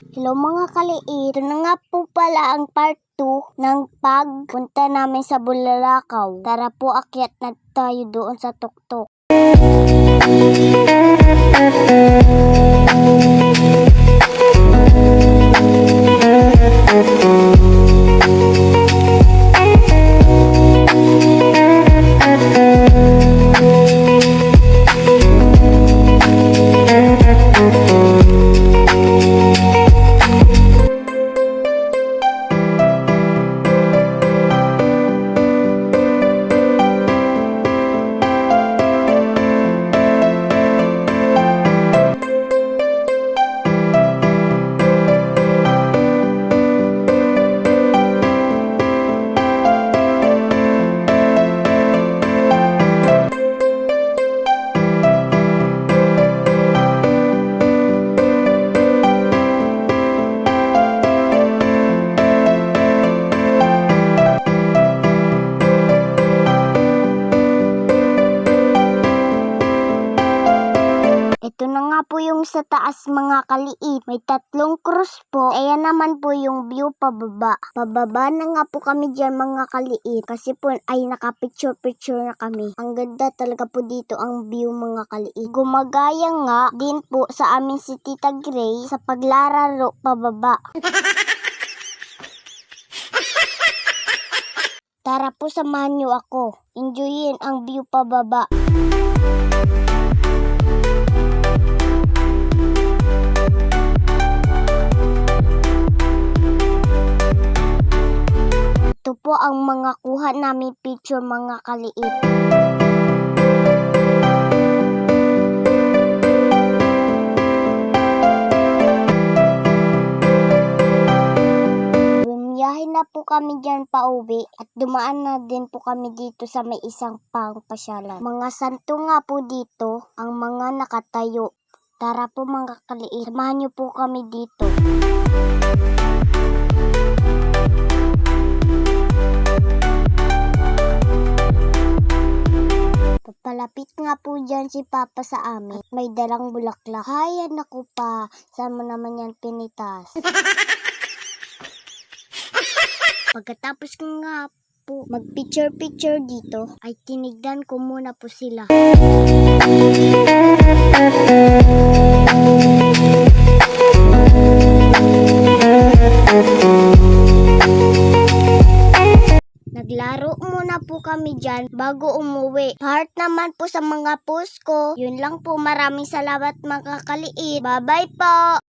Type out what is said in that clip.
Hello mga kaliit, ito na nga po pala ang part 2 ng pagpunta namin sa Bulalakaw. Tara po, akyat na tayo doon sa tuktok. Ito na nga po yung sa taas mga kaliit. May 3 krus po. Ayan naman po yung view pababa. Pababa na nga po kami dyan mga kaliit. Kasi po ay nakapicture-picture na kami. Ang ganda talaga po dito ang view mga kaliit. Gumagaya nga din po sa amin si Tita Gray sa paglararo pababa. Tara po, samahan nyo ako. Enjoyin ang view pababa. Ito po ang mga kuha namin picture mga kaliit. Bumiyahe na po kami dyan pauwi at dumaan na din po kami dito sa may isang pangpasyalan. Mga santo nga po dito ang mga nakatayo. Tara po mga kaliit, samahan niyo po kami dito. Papalapit nga po dyan si Papa sa amin. May dalang bulaklak. Hay, naku pa. Saan mo naman yan pinitas? Pagkatapos ko nga po mag-picture-picture dito, ay tinignan ko muna po sila. Naglaro muna po kami dyan bago umuwi. Heart naman po sa mga post ko. Yun lang po, maraming salamat mga kaliit. Bye-bye po!